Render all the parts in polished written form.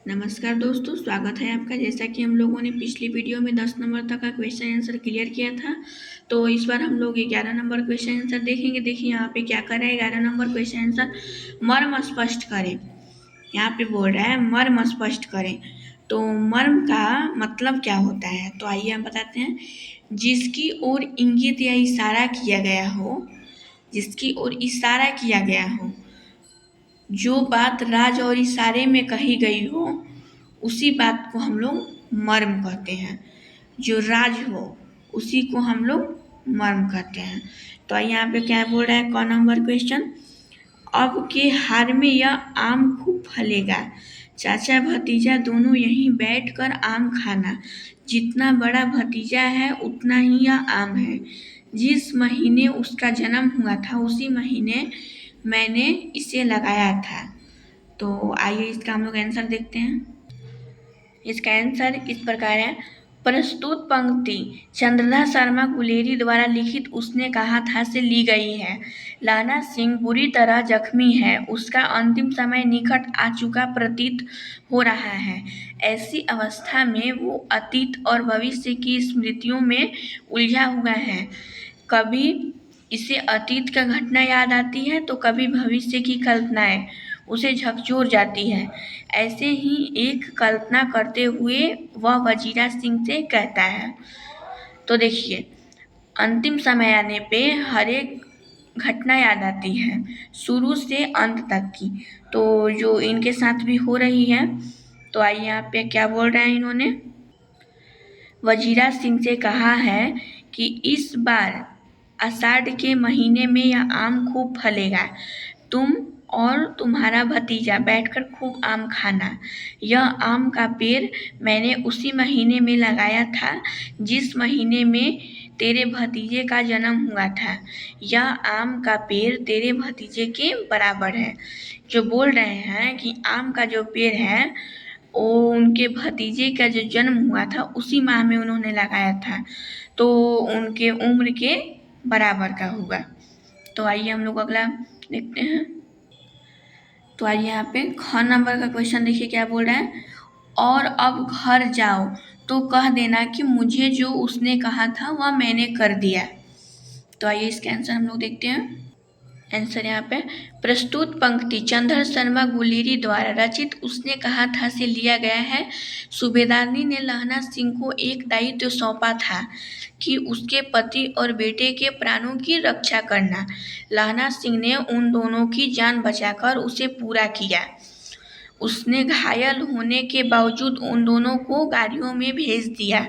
नमस्कार दोस्तों, स्वागत है आपका। जैसा कि हम लोगों ने पिछली वीडियो में 10 नंबर तक का क्वेश्चन आंसर क्लियर किया था, तो इस बार हम लोग 11 नंबर क्वेश्चन आंसर देखेंगे। देखिए यहाँ पे क्या कर रहे हैं, 11 नंबर क्वेश्चन आंसर मर्म स्पष्ट करें। यहाँ पे बोल रहा है मर्म स्पष्ट करें। तो मर्म का मतलब क्या होता है, तो आइए हम बताते हैं। जिसकी ओर इंगित या इशारा किया गया हो, जिसकी ओर इशारा किया गया हो, जो बात राज और इशारे में कही गई हो, उसी बात को हम लोग मर्म कहते हैं। जो राज हो उसी को हम लोग मर्म कहते हैं। तो यहाँ पे क्या बोल रहा है, क नंबर क्वेश्चन। अब के हार में यह आम खूब फलेगा, चाचा भतीजा दोनों यहीं बैठकर आम खाना। जितना बड़ा भतीजा है उतना ही यह आम है। जिस महीने उसका जन्म हुआ था उसी महीने मैंने इसे लगाया था। तो आइए इसका हम लोग आंसर देखते हैं। इसका आंसर इस प्रकार है। प्रस्तुत पंक्ति चंद्रदास शर्मा गुलेरी द्वारा लिखित उसने कहा था से ली गई है। लाना सिंह बुरी तरह जख्मी है, उसका अंतिम समय निकट आ चुका प्रतीत हो रहा है। ऐसी अवस्था में वो अतीत और भविष्य की स्मृतियों में उलझा हुआ है। कभी इसे अतीत का घटना याद आती है तो कभी भविष्य की कल्पनाएं उसे झकझोर जाती है। ऐसे ही एक कल्पना करते हुए वह वजीरा सिंह से कहता है। तो देखिए, अंतिम समय आने पे हर एक घटना याद आती है, शुरू से अंत तक की, तो जो इनके साथ भी हो रही है। तो आइए यहाँ पे क्या बोल रहे हैं इन्होंने। वजीरा सिंह से कहा है कि इस बार आषाढ़ के महीने में यह आम खूब फलेगा, तुम और तुम्हारा भतीजा बैठकर खूब आम खाना। यह आम का पेड़ मैंने उसी महीने में लगाया था जिस महीने में तेरे भतीजे का जन्म हुआ था। यह आम का पेड़ तेरे भतीजे के बराबर है। जो बोल रहे हैं कि आम का जो पेड़ है वो उनके भतीजे का जो जन्म हुआ था उसी माह में उन्होंने लगाया था, तो उनके उम्र के बराबर का होगा। तो आइए हम लोग अगला देखते हैं। तो आइए यहाँ पे ख नंबर का क्वेश्चन देखिए क्या बोल रहा है। और अब घर जाओ तो कह देना कि मुझे जो उसने कहा था वह मैंने कर दिया। तो आइए इसका आंसर हम लोग देखते हैं। आंसर यहाँ पे प्रस्तुत पंक्ति चंद्र शर्मा गुलेरी द्वारा रचित उसने कहा था से लिया गया है। सूबेदारनी ने लहना सिंह को एक दायित्व सौंपा था कि उसके पति और बेटे के प्राणों की रक्षा करना। लहना सिंह ने उन दोनों की जान बचाकर उसे पूरा किया। उसने घायल होने के बावजूद उन दोनों को गाड़ियों में भेज दिया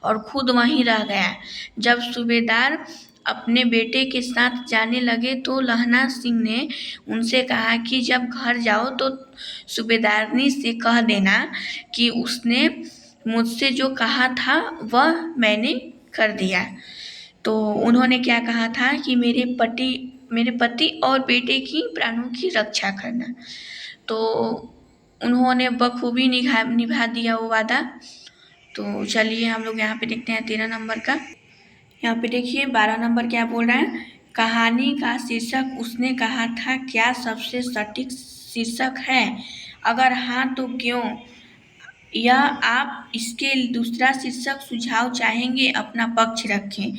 और खुद वहीं रह गया। जब सूबेदार अपने बेटे के साथ जाने लगे तो लहना सिंह ने उनसे कहा कि जब घर जाओ तो सूबेदारनी से कह देना कि उसने मुझसे जो कहा था वह मैंने कर दिया। तो उन्होंने क्या कहा था कि मेरे पति और बेटे की प्राणों की रक्षा करना। तो उन्होंने बखूबी निभा दिया वो वादा। तो चलिए हम लोग यहाँ पे देखते हैं 13 नंबर का। यहाँ पे देखिए 12 नंबर क्या बोल रहा है। कहानी का शीर्षक उसने कहा था क्या सबसे सटीक शीर्षक है? अगर हाँ तो क्यों? या आप इसके दूसरा शीर्षक सुझाव चाहेंगे? अपना पक्ष रखें।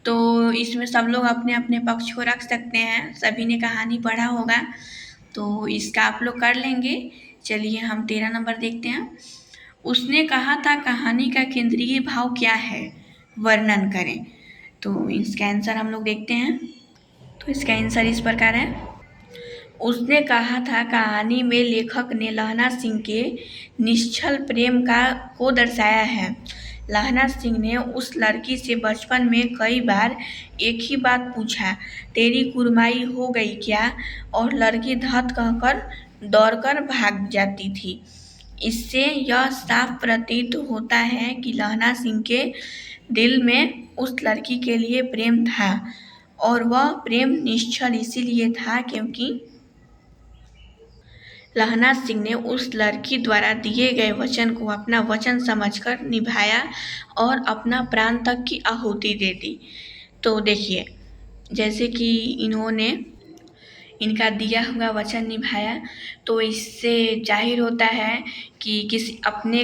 तो इसमें सब लोग अपने अपने पक्ष को रख सकते हैं। सभी ने कहानी पढ़ा होगा तो इसका आप लोग कर लेंगे। चलिए हम 13 नंबर देखते हैं। उसने कहा था कहानी का केंद्रीय भाव क्या है, वर्णन करें। तो इसका आंसर हम लोग देखते हैं। तो इसका आंसर इस प्रकार है। उसने कहा था कहानी में लेखक ने लहना सिंह के निश्चल प्रेम को दर्शाया है। लहना सिंह ने उस लड़की से बचपन में कई बार एक ही बात पूछा, तेरी कुर्माई हो गई क्या? और लड़की धत कहकर दौड़कर भाग जाती थी। इससे यह साफ प्रतीत होता है कि लहना सिंह के दिल में उस लड़की के लिए प्रेम था और वह प्रेम निश्चल इसीलिए था क्योंकि लहना सिंह ने उस लड़की द्वारा दिए गए वचन को अपना वचन समझकर निभाया और अपना प्राण तक की आहुति दे दी। तो देखिए, जैसे कि इन्होंने इनका दिया हुआ वचन निभाया। तो इससे जाहिर होता है कि किसी अपने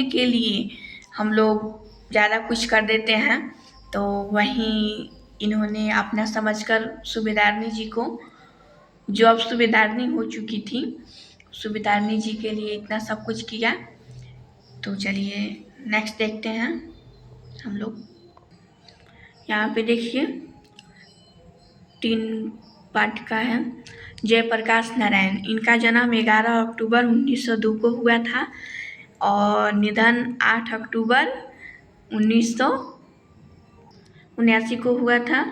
के लिए हम लोग ज़्यादा कुछ कर देते हैं। तो वहीं इन्होंने अपना समझकर सूबेदारनी जी को, जो अब सूबेदारनी हो चुकी थी, सूबेदारनी जी के लिए इतना सब कुछ किया। तो चलिए नेक्स्ट देखते हैं हम लोग। यहाँ पे देखिए 3 पार्ट का है। जयप्रकाश नारायण, इनका जन्म 11 अक्टूबर 1902 को हुआ था और निधन 8 अक्टूबर 1979 को हुआ था।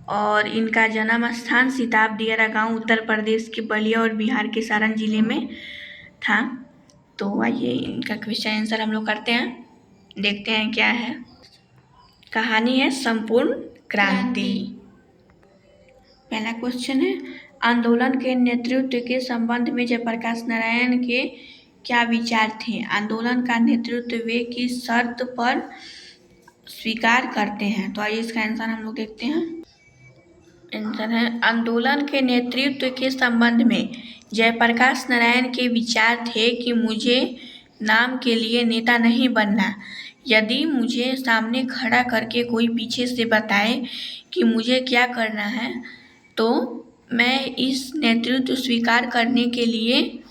और इनका जन्म स्थान सिताब दियारा गांव उत्तर प्रदेश के बलिया और बिहार के सारण जिले में था। तो आइए इनका क्वेश्चन आंसर हम लोग करते हैं, देखते हैं क्या है। कहानी है संपूर्ण क्रांति। पहला क्वेश्चन है, आंदोलन के नेतृत्व के संबंध में जयप्रकाश नारायण के क्या विचार थे? आंदोलन का नेतृत्व वे किस शर्त पर स्वीकार करते हैं? तो आइए इसका आंसर हम लोग देखते हैं। आंसर है, आंदोलन के नेतृत्व के संबंध में जयप्रकाश नारायण के विचार थे कि मुझे नाम के लिए नेता नहीं बनना। यदि मुझे सामने खड़ा करके कोई पीछे से बताए कि मुझे क्या करना है तो मैं इस नेतृत्व स्वीकार करने के लिए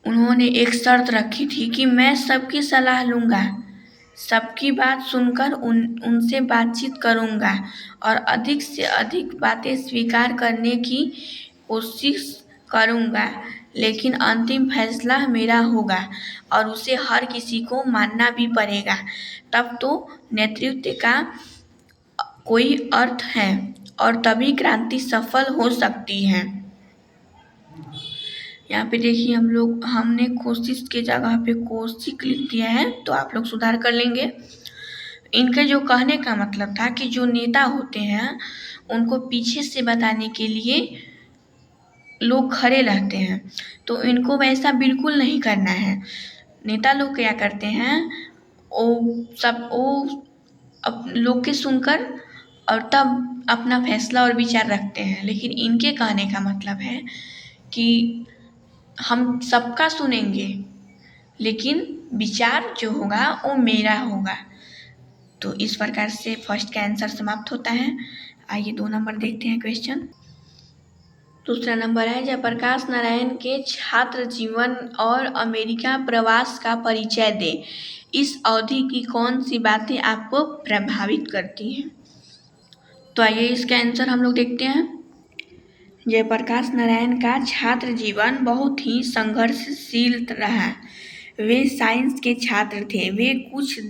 उन्होंने एक शर्त रखी थी कि मैं सबकी सलाह लूँगा, सबकी बात सुनकर उनसे बातचीत करूँगा और अधिक से अधिक बातें स्वीकार करने की कोशिश करूँगा, लेकिन अंतिम फैसला मेरा होगा और उसे हर किसी को मानना भी पड़ेगा। तब तो नेतृत्व का कोई अर्थ है और तभी क्रांति सफल हो सकती है। यहाँ पे देखिए हमने कोशिश की जगह पे कोशिश लिख दिया है, तो आप लोग सुधार कर लेंगे। इनके जो कहने का मतलब था कि जो नेता होते हैं उनको पीछे से बताने के लिए लोग खड़े रहते हैं, तो इनको वैसा बिल्कुल नहीं करना है। नेता लोग क्या करते हैं, वो लोग के सुनकर और तब अपना फैसला और विचार रखते हैं। लेकिन इनके कहने का मतलब है कि हम सबका सुनेंगे लेकिन विचार जो होगा वो मेरा होगा। तो इस प्रकार से फर्स्ट का आंसर समाप्त होता है। आइए 2 नंबर देखते हैं क्वेश्चन। दूसरा नंबर है, जयप्रकाश नारायण के छात्र जीवन और अमेरिका प्रवास का परिचय दें। इस अवधि की कौन सी बातें आपको प्रभावित करती हैं? तो आइए इसका आंसर हम लोग देखते हैं। जयप्रकाश नारायण का छात्र जीवन बहुत ही संघर्षशील रहा। वे साइंस के छात्र थे। वे कुछ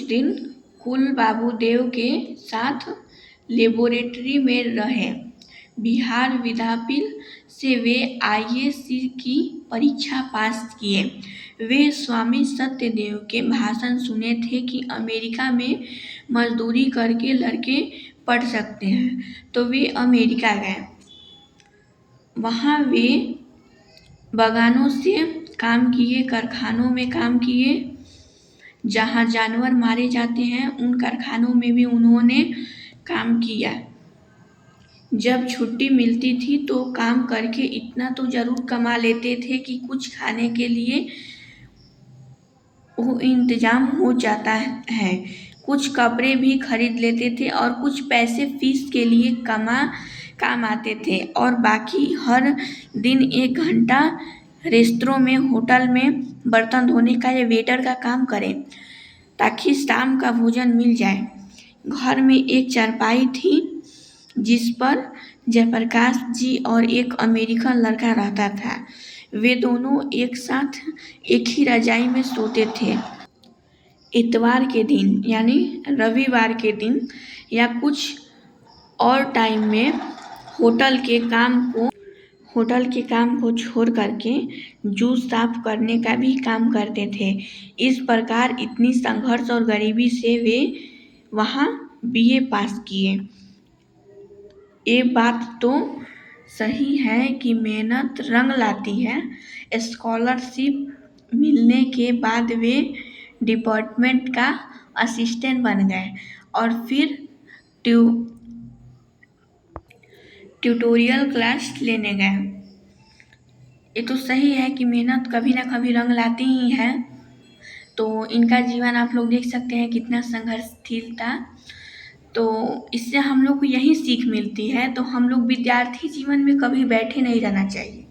दिन कुल बाबूदेव के साथ लेबोरेटरी में रहे। बिहार विद्यापीठ से वे IAC की परीक्षा पास किए। वे स्वामी सत्यदेव के भाषण सुने थे कि अमेरिका में मजदूरी करके लड़के पढ़ सकते हैं, तो वे अमेरिका गए। वहाँ वे बागानों से काम किए, कारखानों में काम किए, जहाँ जानवर मारे जाते हैं उन कारखानों में भी उन्होंने काम किया। जब छुट्टी मिलती थी तो काम करके इतना तो जरूर कमा लेते थे कि कुछ खाने के लिए वो इंतजाम हो जाता है। कुछ कपड़े भी खरीद लेते थे और कुछ पैसे फीस के लिए काम आते थे और बाकी हर दिन 1 घंटा रेस्तरां में, होटल में बर्तन धोने का या वेटर का काम करें ताकि शाम का भोजन मिल जाए। घर में एक चारपाई थी जिस पर जयप्रकाश जी और एक अमेरिकन लड़का रहता था। वे दोनों एक साथ एक ही रजाई में सोते थे। इतवार के दिन यानी रविवार के दिन या कुछ और टाइम में होटल के काम को छोड़ करके जूस साफ करने का भी काम करते थे। इस प्रकार इतनी संघर्ष और गरीबी से वे वहाँ BA पास किए। ये बात तो सही है कि मेहनत रंग लाती है। स्कॉलरशिप मिलने के बाद वे डिपार्टमेंट का असिस्टेंट बन गए और फिर ट्यूटोरियल क्लास लेने गए। ये तो सही है कि मेहनत कभी ना कभी रंग लाती ही है। तो इनका जीवन आप लोग देख सकते हैं कितना संघर्षशील था। तो इससे हम लोग को यही सीख मिलती है। तो हम लोग विद्यार्थी जीवन में कभी बैठे नहीं रहना चाहिए,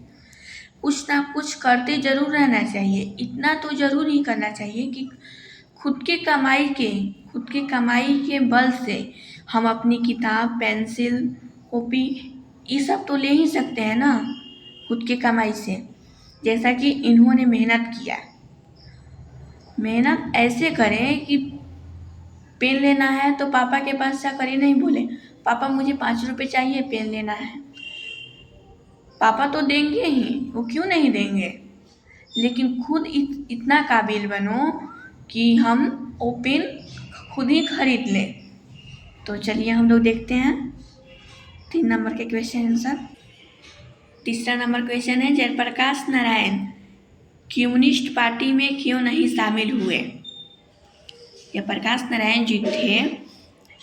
कुछ ना कुछ करते जरूर रहना चाहिए। इतना तो जरूर ही करना चाहिए कि खुद के कमाई के बल से हम अपनी किताब, पेंसिल, कॉपी ये सब तो ले ही सकते हैं ना खुद के कमाई से, जैसा कि इन्होंने मेहनत किया। मेहनत ऐसे करें कि पेन लेना है तो पापा के पास जाकर ये नहीं बोले पापा मुझे 5 रुपये चाहिए, पेन लेना है। पापा तो देंगे ही, वो क्यों नहीं देंगे, लेकिन खुद इतना काबिल बनो कि हम वो पेन खुद ही खरीद लें। तो चलिए हम लोग देखते हैं 3 नंबर के क्वेश्चन आंसर। तीसरा नंबर क्वेश्चन है, जयप्रकाश नारायण कम्युनिस्ट पार्टी में क्यों नहीं शामिल हुए। जयप्रकाश नारायण जी थे,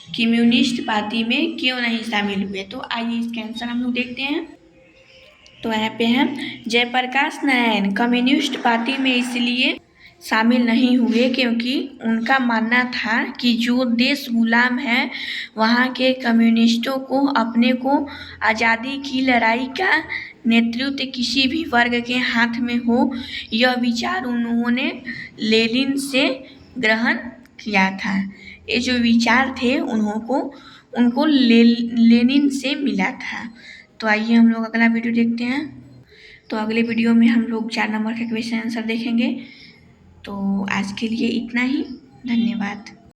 कम्युनिस्ट पार्टी में क्यों नहीं शामिल हुए। तो आइए इसके आंसर हम लोग देखते हैं। तो यहाँ पे है, जयप्रकाश नारायण कम्युनिस्ट पार्टी में इसलिए शामिल नहीं हुए क्योंकि उनका मानना था कि जो देश गुलाम है वहाँ के कम्युनिस्टों को अपने को आज़ादी की लड़ाई का नेतृत्व किसी भी वर्ग के हाथ में हो, यह विचार उन्होंने लेनिन से ग्रहण किया था। ये जो विचार थे उनको लेनिन से मिला था। तो आइए हम लोग अगला वीडियो देखते हैं। तो अगले वीडियो में हम लोग 4 नंबर का क्वेश्चन आंसर देखेंगे। तो आज के लिए इतना ही, धन्यवाद।